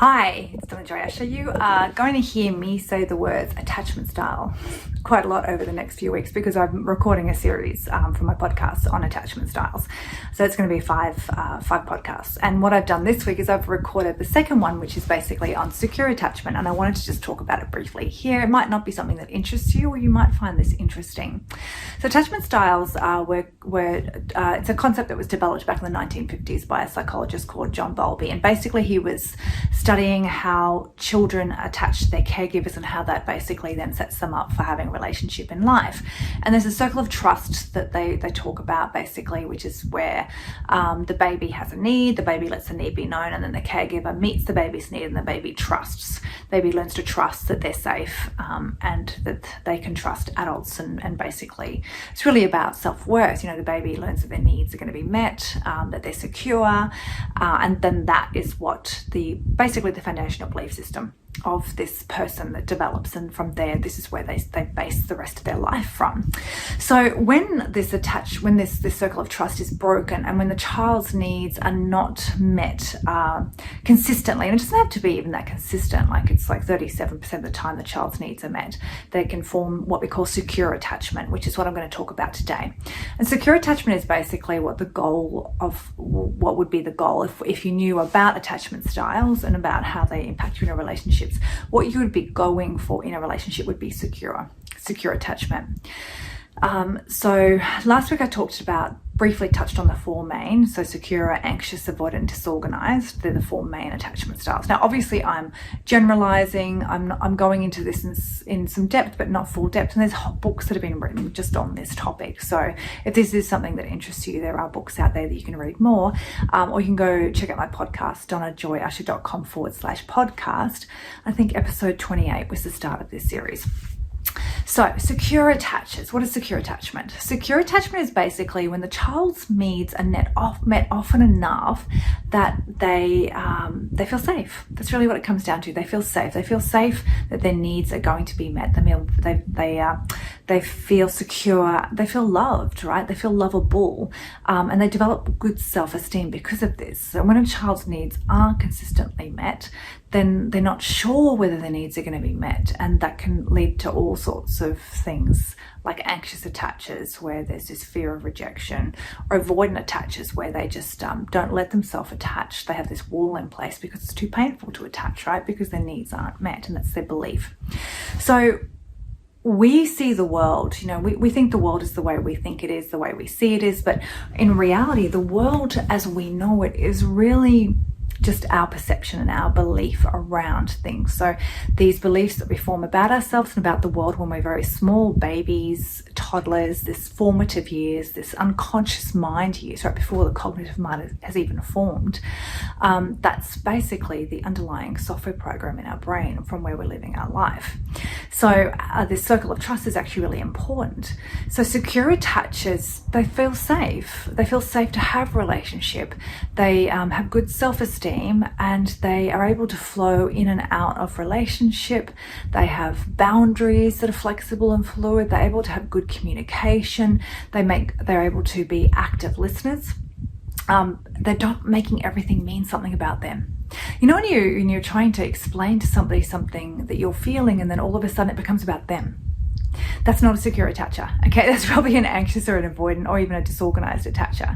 Hi, it's Donna Joyasha. You are going to hear me say the words attachment style quite a lot over the next few weeks because I'm recording a series for my podcast on attachment styles. So it's going to be five podcasts. And what I've done this week is I've recorded the second one, which is basically on secure attachment. And I wanted to just talk about it briefly here. It might not be something that interests you, or you might find this interesting. So attachment styles it's a concept that was developed back in the 1950s by a psychologist called John Bowlby. And basically he was studying how children attach to their caregivers and how that basically then sets them up for having a relationship in life. And there's a circle of trust that they talk about basically, which is where the baby has a need, the baby lets the need be known, and then the caregiver meets the baby's need and the baby trusts. Baby learns to trust that they're safe and that they can trust adults, and basically it's really about self-worth. The baby learns that their needs are going to be met, that they're secure, and then that is what basically the foundational belief system of this person that develops, and from there this is where they base the rest of their life from. So when this circle of trust is broken, and when the child's needs are not met consistently, and it doesn't have to be even that consistent, it's like 37% of the time the child's needs are met, they can form what we call secure attachment, which is what I'm going to talk about today. And secure attachment is basically what would be the goal if you knew about attachment styles and about how they impact you in a relationship. What you would be going for in a relationship would be secure attachment. So last week I briefly touched on the four main, so secure, anxious, avoidant, disorganized. They're the four main attachment styles. Now obviously I'm generalizing, I'm going into this in some depth but not full depth, and there's books that have been written just on this topic. So if this is something that interests you, there are books out there that you can read more, or you can go check out my podcast, donnajoyasha.com/podcast. I think episode 28 was the start of this series. So secure attaches. What is secure attachment? Secure attachment is basically when the child's needs are met often enough that they feel safe. That's really what it comes down to. They feel safe. They feel safe that their needs are going to be met. They feel secure. They feel loved, right? They feel lovable, and they develop good self-esteem because of this. So when a child's needs aren't consistently met, then they're not sure whether their needs are going to be met, and that can lead to all sorts of things like anxious attaches, where there's this fear of rejection, or avoidant attaches, where they just don't let themselves attach. They have this wall in place because it's too painful to attach, right? Because their needs aren't met, and that's their belief. So we see the world, we think the world is the way we think it is, the way we see it is, but in reality, the world as we know it is really just our perception and our belief around things. So these beliefs that we form about ourselves and about the world when we're very small, babies, toddlers, this formative years, this unconscious mind years, right before the cognitive mind has even formed, that's basically the underlying software program in our brain from where we're living our life. So this circle of trust is actually really important. So secure attaches, they feel safe. They feel safe to have a relationship. They have good self-esteem, and they are able to flow in and out of relationship. They have boundaries that are flexible and fluid. They're able to have good communication. They're able to be active listeners. They're not making everything mean something about them. When you're trying to explain to somebody something that you're feeling, and then all of a sudden it becomes about them. That's not a secure attacher, okay? That's probably an anxious or an avoidant or even a disorganized attacher.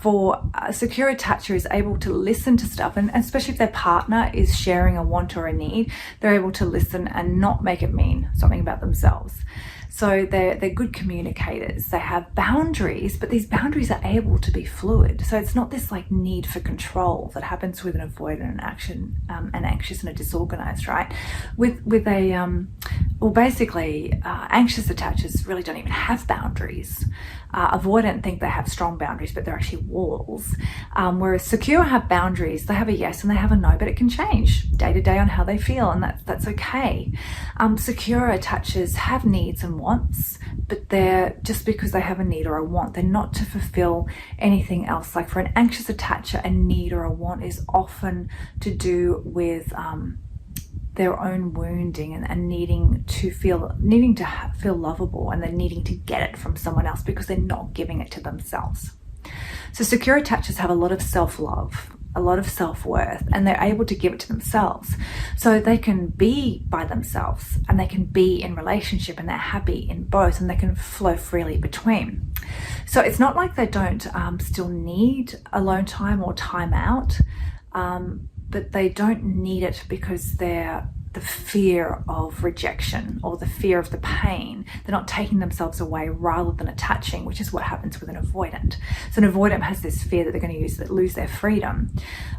For a secure attacher is able to listen to stuff, and especially if their partner is sharing a want or a need, they're able to listen and not make it mean something about themselves. So they're good communicators. They have boundaries, but these boundaries are able to be fluid. So it's not this need for control that happens with an avoidant, an anxious and a disorganized, right? Anxious attachers really don't even have boundaries. Avoidant think they have strong boundaries, but they're actually walls. Whereas secure have boundaries. They have a yes and they have a no, but it can change day to day on how they feel, and that's okay. Secure attachers have needs and wants, but they're just because they have a need or a want, they're not to fulfill anything else. Like for an anxious attacher, a need or a want is often to do with their own wounding and needing to feel lovable, and they're needing to get it from someone else because they're not giving it to themselves. So secure attachers have a lot of self-love. a lot of self-worth, and they're able to give it to themselves. So they can be by themselves and they can be in relationship, and they're happy in both, and they can flow freely between. So it's not like they don't still need alone time or time out, but they don't need it because they're the fear of rejection or the fear of the pain. They're not taking themselves away rather than attaching, which is what happens with an avoidant. So an avoidant has this fear that they're going to lose their freedom,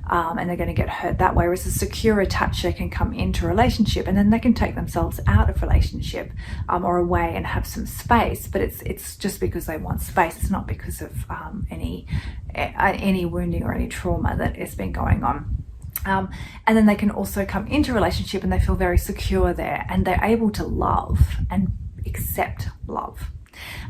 and they're going to get hurt that way. Whereas a secure attacher can come into a relationship and then they can take themselves out of relationship or away and have some space. But it's just because they want space. It's not because of any wounding or any trauma that has been going on. And then they can also come into a relationship and they feel very secure there, and they're able to love and accept love.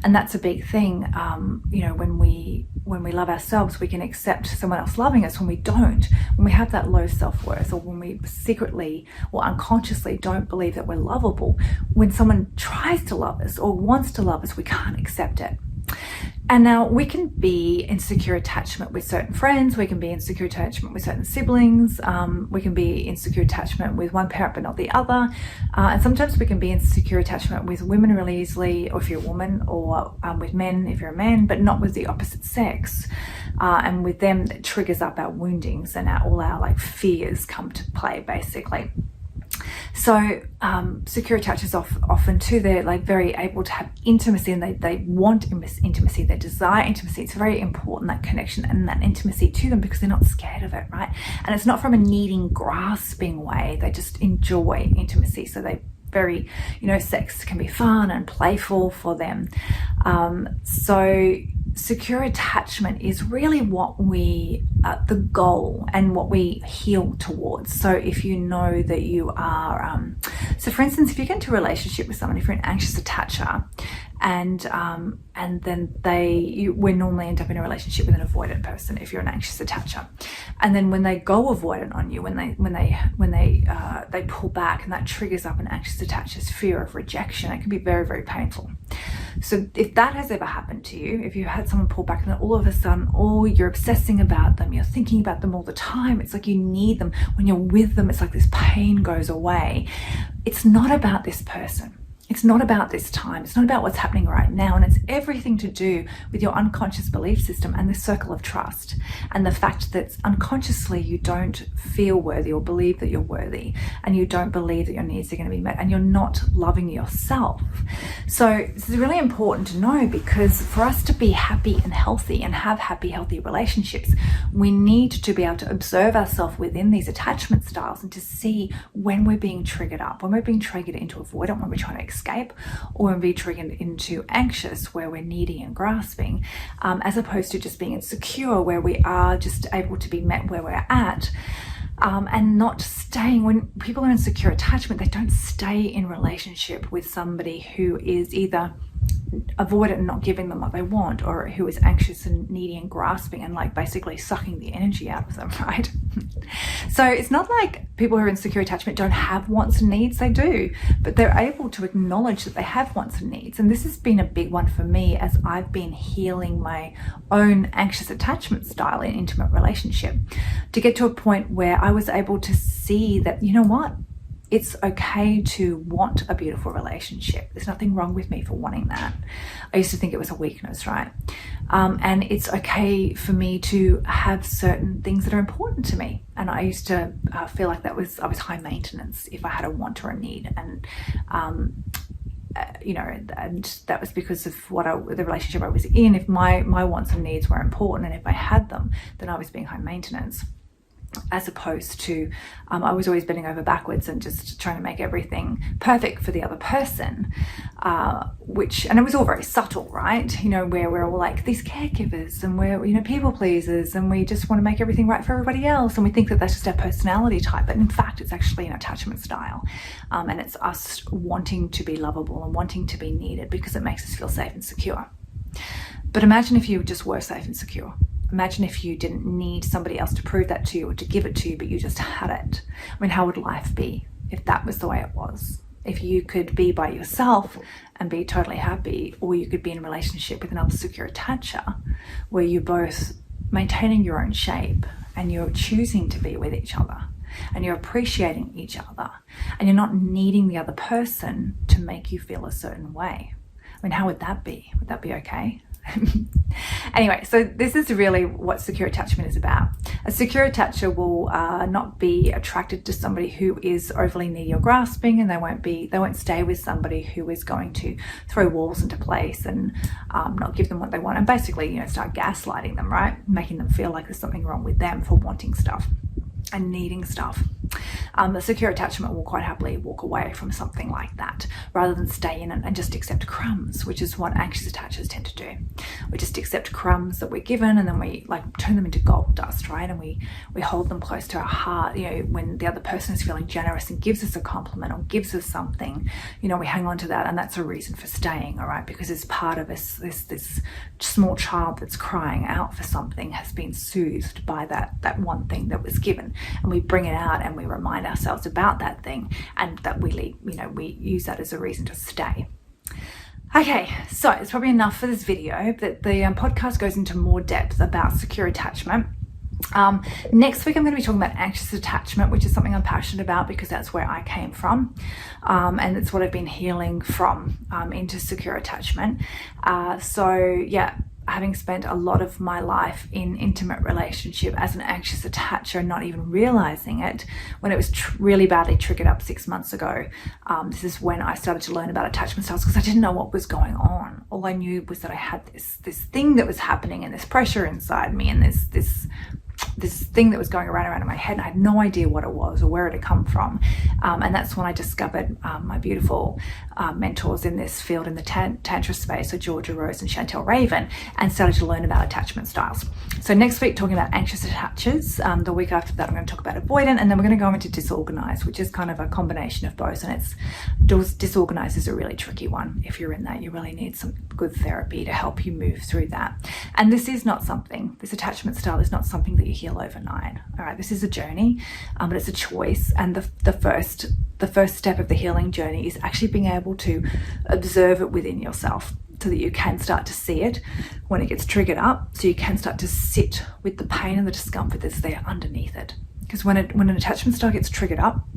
And that's a big thing. When we love ourselves, we can accept someone else loving us. When we don't, when we have that low self-worth, or when we secretly or unconsciously don't believe that we're lovable, when someone tries to love us or wants to love us, we can't accept it. And now we can be in secure attachment with certain friends, we can be in secure attachment with certain siblings, we can be in secure attachment with one parent but not the other, and sometimes we can be in secure attachment with women really easily, or if you're a woman, or with men if you're a man, but not with the opposite sex. And with them, that triggers up our woundings, and all our fears come to play basically. So secure attachers often too, they're very able to have intimacy, and they want intimacy, they desire intimacy. It's very important, that connection and that intimacy to them, because they're not scared of it, right? And it's not from a needing, grasping way. They just enjoy intimacy. So they very, sex can be fun and playful for them. So secure attachment is really what the goal and what we heal towards. So if you know that you are, so for instance, if you get into a relationship with someone, if you're an anxious attacher, and then we normally end up in a relationship with an avoidant person if you're an anxious attacher, and then when they go avoidant on you, when they pull back, and that triggers up an anxious attacher's fear of rejection, it can be very, very painful. So if that has ever happened to you, if you had someone pull back and then all of a sudden, you're obsessing about them, you're thinking about them all the time, it's like you need them. When you're with them, it's like this pain goes away. It's not about this person. It's not about this time. It's not about what's happening right now. And it's everything to do with your unconscious belief system and the circle of trust, and the fact that unconsciously you don't feel worthy or believe that you're worthy, and you don't believe that your needs are going to be met, and you're not loving yourself. So this is really important to know, because for us to be happy and healthy and have happy, healthy relationships, we need to be able to observe ourselves within these attachment styles, and to see when we're being triggered up, when we're being triggered into avoidant, when we're trying to escape, or when we're triggered into anxious, where we're needy and grasping, as opposed to just being insecure, where we are just able to be met where we're at, and not staying. When people are in secure attachment, they don't stay in relationship with somebody who is either avoidant and not giving them what they want, or who is anxious and needy and grasping and basically sucking the energy out of them, right? So it's not like people who are in secure attachment don't have wants and needs. They do, but they're able to acknowledge that they have wants and needs. And this has been a big one for me as I've been healing my own anxious attachment style in intimate relationship, to get to a point where I was able to see that, you know what? It's okay to want a beautiful relationship. There's nothing wrong with me for wanting that. I used to think it was a weakness, right? And it's okay for me to have certain things that are important to me. And I used to feel like I was high maintenance if I had a want or a need. And and that was because of the relationship I was in. If my wants and needs were important, and if I had them, then I was being high maintenance. As opposed to, I was always bending over backwards and just trying to make everything perfect for the other person, and it was all very subtle, right? Where we're all like these caregivers, and we're, people pleasers, and we just want to make everything right for everybody else. And we think that that's just our personality type. But in fact, it's actually an attachment style. And it's us wanting to be lovable and wanting to be needed, because it makes us feel safe and secure. But imagine if you just were safe and secure. Imagine if you didn't need somebody else to prove that to you or to give it to you, but you just had it. I mean, how would life be if that was the way it was? If you could be by yourself and be totally happy, or you could be in a relationship with another secure attacher, where you're both maintaining your own shape and you're choosing to be with each other, and you're appreciating each other, and you're not needing the other person to make you feel a certain way. I mean, how would that be? Would that be okay? Anyway, so this is really what secure attachment is about. A secure attacher will not be attracted to somebody who is overly needy or grasping, and they won't stay with somebody who is going to throw walls into place and not give them what they want, and basically, start gaslighting them, right? Making them feel like there's something wrong with them for wanting stuff and needing stuff. The secure attachment will quite happily walk away from something like that rather than stay in and just accept crumbs, which is what anxious attachers tend to do. We just accept crumbs that we're given, and then we turn them into gold dust, right? And we hold them close to our heart. When the other person is feeling generous and gives us a compliment or gives us something, we hang on to that, and that's a reason for staying, all right? Because it's part of us, this small child that's crying out for something has been soothed by that one thing that was given, and we bring it out and we remind ourselves about that thing, and that we use that as a reason to stay. Okay, so it's probably enough for this video. But the podcast goes into more depth about secure attachment. Next week I'm going to be talking about anxious attachment, which is something I'm passionate about because that's where I came from, and it's what I've been healing from into secure attachment. Having spent a lot of my life in intimate relationship as an anxious attacher, not even realizing it, when it was really badly triggered up 6 months ago, this is when I started to learn about attachment styles, because I didn't know what was going on. All I knew was that I had this thing that was happening, and this pressure inside me, and this thing that was going around in my head, and I had no idea what it was or where it had come from. And that's when I discovered my beautiful mentors in this field, in the Tantra space, so Georgia Rose and Chantel Raven, and started to learn about attachment styles. So next week, talking about anxious attachers. The week after that, I'm going to talk about avoidant, and then we're going to go into disorganized, which is kind of a combination of both. And disorganized is a really tricky one. If you're in that, you really need some good therapy to help you move through that. And this attachment style is not something that you heal overnight. All right, this is a journey, but it's a choice. And the first step of the healing journey is actually being able to observe it within yourself, so that you can start to see it when it gets triggered up, so you can start to sit with the pain and the discomfort that's there underneath it. Because when an attachment style gets triggered up,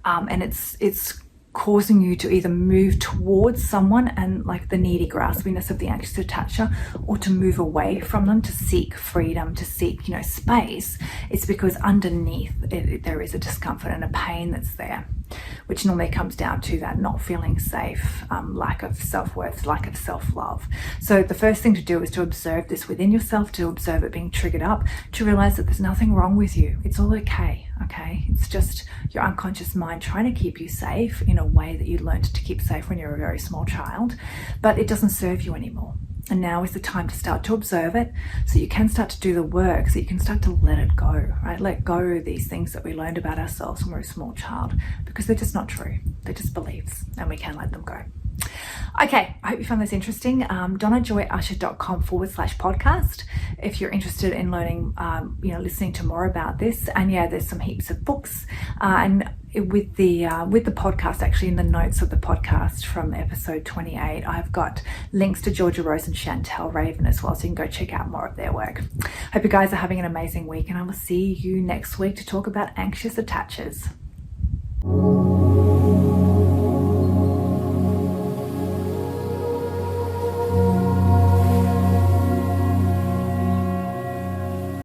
and it's causing you to either move towards someone and like the needy graspiness of the anxious attacher, or to move away from them to seek freedom, to seek space, it's because underneath there is a discomfort and a pain that's there, which normally comes down to that not feeling safe, lack of self-worth, lack of self-love. So the first thing to do is to observe this within yourself, to observe it being triggered up, to realize that there's nothing wrong with you. It's all okay. It's just your unconscious mind trying to keep you safe in a way that you learned to keep safe when you were a very small child, but it doesn't serve you anymore. And now is the time to start to observe it, so you can start to do the work, so you can start to let it go, right? Let go of these things that we learned about ourselves when we were a small child, because they're just not true. They're just beliefs, and we can let them go. Okay, I hope you found this interesting. donnajoyusher.com/podcast if you're interested in learning, listening to more about this. And there's some heaps of books, and with the podcast, actually in the notes of the podcast from episode 28, I've got links to Georgia Rose and Chantel Raven as well, so you can go check out more of their work. Hope you guys are having an amazing week, and I will see you next week to talk about anxious attachers.